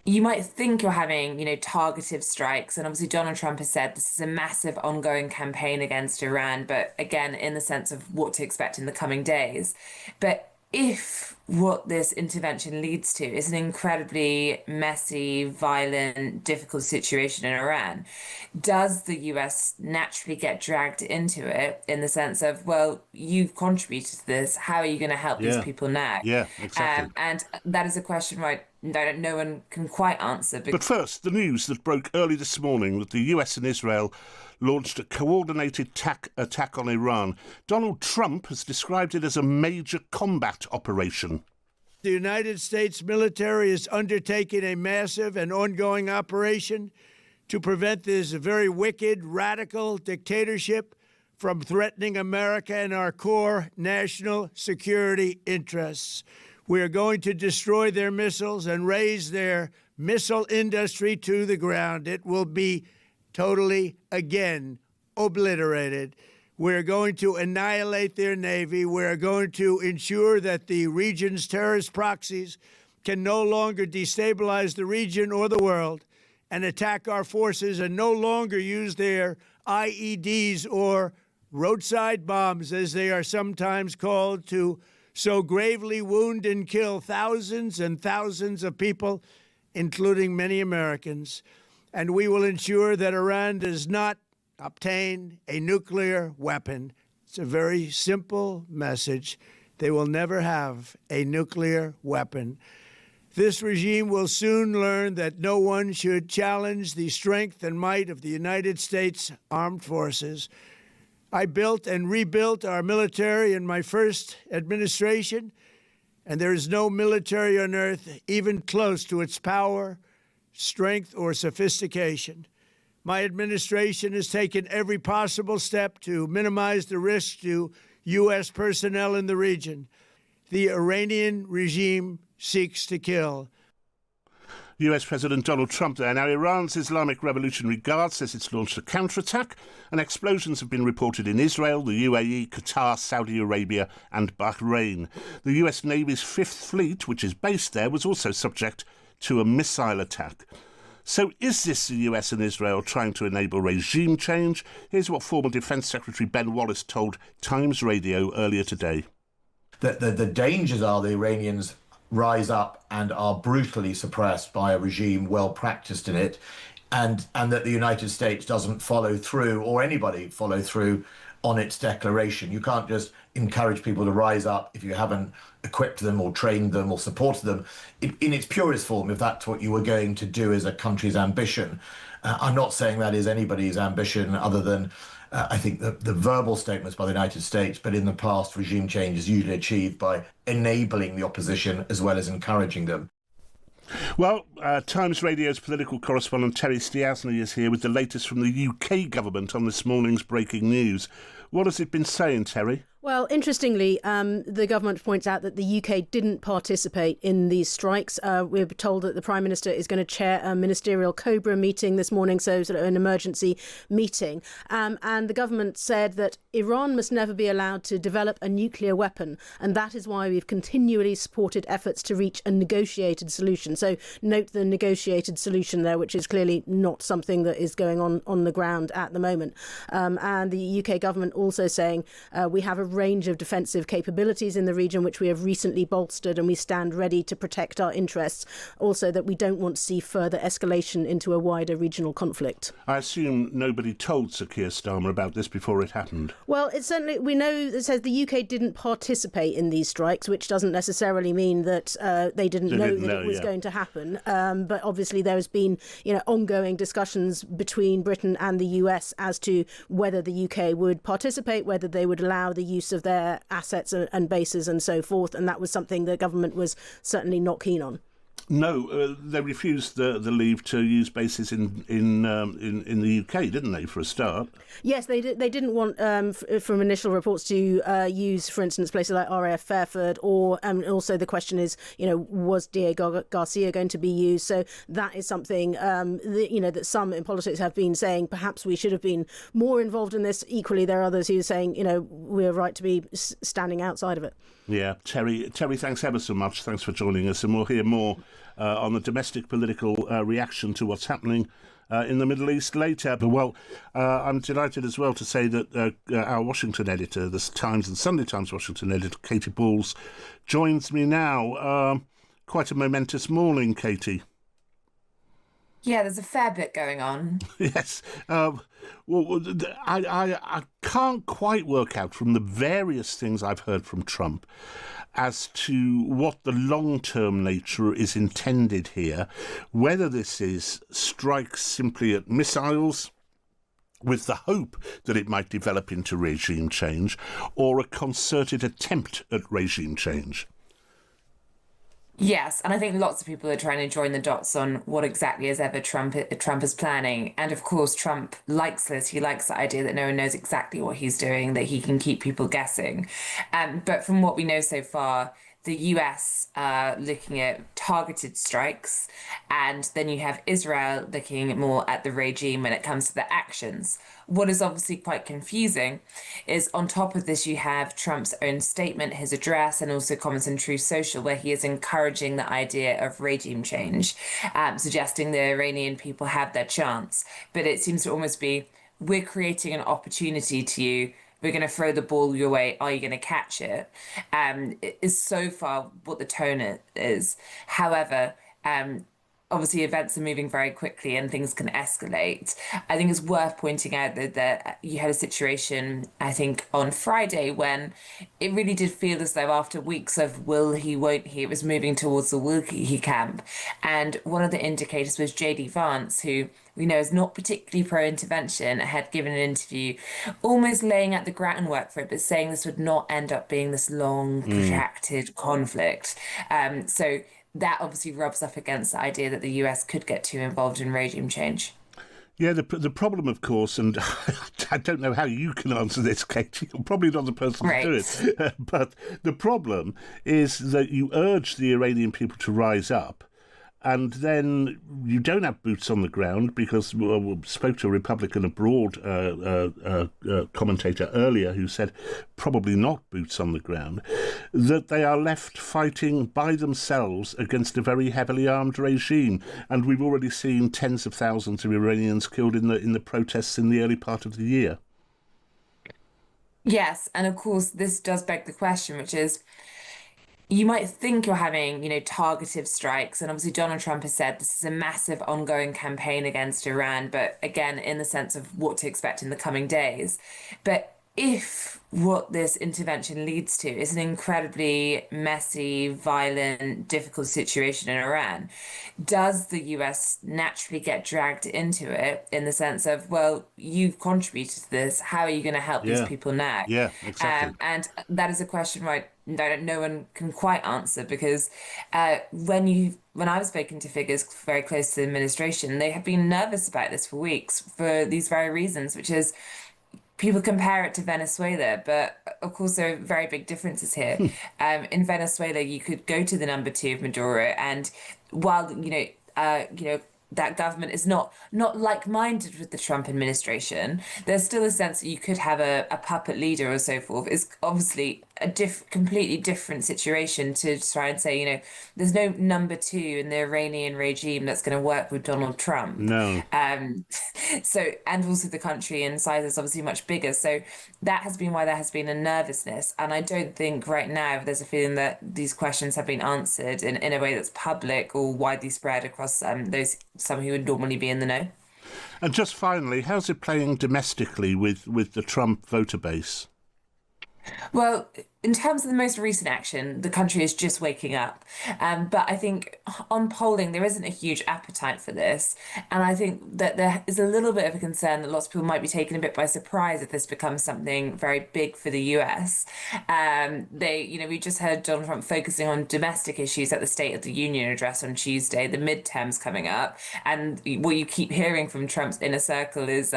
you might think you're having, targeted strikes. And obviously, Donald Trump has said this is a massive ongoing campaign against Iran, but again, in the sense of what to expect in the coming days. But if what this intervention leads to is an incredibly messy, violent, difficult situation in Iran, does the US naturally get dragged into it in the sense of, well, you've contributed to this, how are you going to help these Yeah, people now? yeah, exactly. And that is a question, right, that no one can quite answer. But first, the news that broke early this morning that the US and Israel launched a coordinated attack on Iran. Donald Trump has described it as a major combat operation. The United States military is undertaking a massive and ongoing operation to prevent this very wicked, radical dictatorship from threatening America and our core national security interests. We are going to destroy their missiles and raise their missile industry to the ground. It will be totally, again, obliterated. We're going to annihilate their Navy. We're going to ensure that the region's terrorist proxies can no longer destabilize the region or the world and attack our forces and no longer use their IEDs or roadside bombs, as they are sometimes called, to so gravely wound and kill thousands and thousands of people, including many Americans. And we will ensure that Iran does not obtain a nuclear weapon. It's a very simple message. They will never have a nuclear weapon. This regime will soon learn that no one should challenge the strength and might of the United States Armed Forces. I built and rebuilt our military in my first administration, and there is no military on earth even close to its power, strength, or sophistication. My administration has taken every possible step to minimize the risk to U.S. personnel in the region. The Iranian regime seeks to kill. US President Donald Trump there. Now, Iran's Islamic Revolutionary Guard says it's launched a counterattack, and explosions have been reported in Israel, the UAE, Qatar, Saudi Arabia and Bahrain. The US Navy's Fifth Fleet, which is based there, was also subject to a missile attack. So is this the US and Israel trying to enable regime change? Here's what former Defence Secretary Ben Wallace told Times Radio earlier today. The dangers are the Iranians rise up and are brutally suppressed by a regime well practiced in it, and that the United States doesn't follow through, or anybody follow through, on its declaration. You can't just encourage people to rise up if you haven't equipped them or trained them or supported them in its purest form, if that's what you were going to do as a country's ambition. I'm not saying that is anybody's ambition other than I think the verbal statements by the United States, but in the past, regime change is usually achieved by enabling the opposition as well as encouraging them. Well, Times Radio's political correspondent Terry Stiastny is here with the latest from the UK government on this morning's breaking news. What has it been saying, Terry? Well, interestingly, the government points out that the UK didn't participate in these strikes. We're told that the Prime Minister is going to chair a ministerial COBRA meeting this morning, so sort of an emergency meeting. And the government said that Iran must never be allowed to develop a nuclear weapon. And that is why we've continually supported efforts to reach a negotiated solution. So note the negotiated solution there, which is clearly not something that is going on the ground at the moment. And the UK government also saying we have a range of defensive capabilities in the region which we have recently bolstered, and we stand ready to protect our interests. Also that we don't want to see further escalation into a wider regional conflict. I assume nobody told Sir Keir Starmer about this before it happened. Well, it's certainly, we know it says the UK didn't participate in these strikes, which doesn't necessarily mean that they didn't know that it was going to happen. But obviously there has been ongoing discussions between Britain and the US as to whether the UK would participate, whether they would allow the use of their assets and bases and so forth, and that was something the government was certainly not keen on. No, they refused the leave to use bases in the UK, didn't they, for a start? Yes, they did. They didn't want, from initial reports, to use, for instance, places like RAF Fairford, or also the question is, was Diego Garcia going to be used? So that is something that some in politics have been saying perhaps we should have been more involved in this. Equally, there are others who are saying, we're right to be standing outside of it. Yeah, Terry, thanks ever so much. Thanks for joining us, and we'll hear more on the domestic political reaction to what's happening in the Middle East later. But, well, I'm delighted as well to say that our Washington editor, the Times and Sunday Times Washington editor, Katy Balls, joins me now. Quite a momentous morning, Katy. Yeah, there's a fair bit going on. Yes. Well, I can't quite work out from the various things I've heard from Trump as to what the long-term nature is intended here, whether this is strikes simply at missiles with the hope that it might develop into regime change, or a concerted attempt at regime change. Yes, and I think lots of people are trying to join the dots on what exactly is ever Trump is planning. And of course, Trump likes this. He likes the idea that no one knows exactly what he's doing, that he can keep people guessing. But from what we know so far, the US looking at targeted strikes, and then you have Israel looking more at the regime when it comes to the actions. What is obviously quite confusing is on top of this, you have Trump's own statement, his address, and also comments on Truth Social, where he is encouraging the idea of regime change, suggesting the Iranian people have their chance. But it seems to almost be, we're creating an opportunity to you. We're going to throw the ball your way. Are you going to catch it? It is so far what the tone is. However, obviously events are moving very quickly and things can escalate. I think it's worth pointing out that you had a situation, I think, on Friday when it really did feel as though after weeks of will he, won't he, it was moving towards the will he camp. And one of the indicators was J.D. Vance, who we know is not particularly pro-intervention, had given an interview almost laying out the groundwork for it, but saying this would not end up being this long, protracted conflict. So that obviously rubs up against the idea that the US could get too involved in regime change. Yeah, the problem, of course, and I don't know how you can answer this, Katy. You're probably not the person to do it. But the problem is that you urge the Iranian people to rise up, and then you don't have boots on the ground because we spoke to a Republican abroad commentator earlier who said probably not boots on the ground, that they are left fighting by themselves against a very heavily armed regime. And we've already seen tens of thousands of Iranians killed in the protests in the early part of the year. Yes, and of course, this does beg the question, which is, you might think you're having, targeted strikes. And obviously, Donald Trump has said this is a massive ongoing campaign against Iran, but again, in the sense of what to expect in the coming days. But if what this intervention leads to is an incredibly messy, violent, difficult situation in Iran, does the US naturally get dragged into it in the sense of, well, you've contributed to this, how are you going to help these people now? Yeah, exactly. And that is a question, right, that no one can quite answer because when I've spoken to figures very close to the administration, they have been nervous about this for weeks for these very reasons, which is people compare it to Venezuela, but of course there are very big differences here. In Venezuela, you could go to the number two of Maduro, and while that government is not like-minded with the Trump administration, there's still a sense that you could have a puppet leader or so forth. It's obviously a completely different situation to try and say, there's no number two in the Iranian regime that's going to work with Donald Trump. No. So, and also the country in size is obviously much bigger. So that has been why there has been a nervousness. And I don't think right now there's a feeling that these questions have been answered in a way that's public or widely spread across some who would normally be in the know. And just finally, how's it playing domestically with the Trump voter base? Well, in terms of the most recent action, the country is just waking up. But I think on polling, there isn't a huge appetite for this. And I think that there is a little bit of a concern that lots of people might be taken a bit by surprise if this becomes something very big for the US. We just heard Donald Trump focusing on domestic issues at the State of the Union address on Tuesday, the midterms coming up. And what you keep hearing from Trump's inner circle is,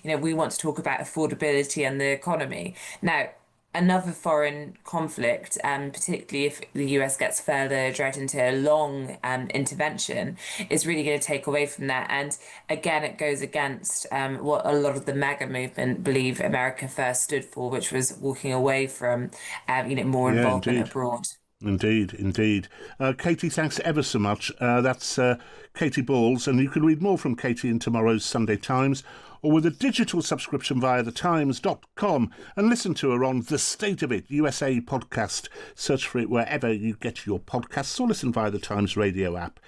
we want to talk about affordability and the economy. Now, another foreign conflict, particularly if the US gets further dragged into a long intervention, is really going to take away from that. And again, it goes against what a lot of the MAGA movement believe America first stood for, which was walking away from, more Yeah, involvement indeed. abroad. Indeed, indeed. Katy, thanks ever so much. That's Katy Balls, and you can read more from Katy in tomorrow's Sunday Times or with a digital subscription via thetimes.com and listen to her on The State of It USA podcast. Search for it wherever you get your podcasts or listen via the Times radio app.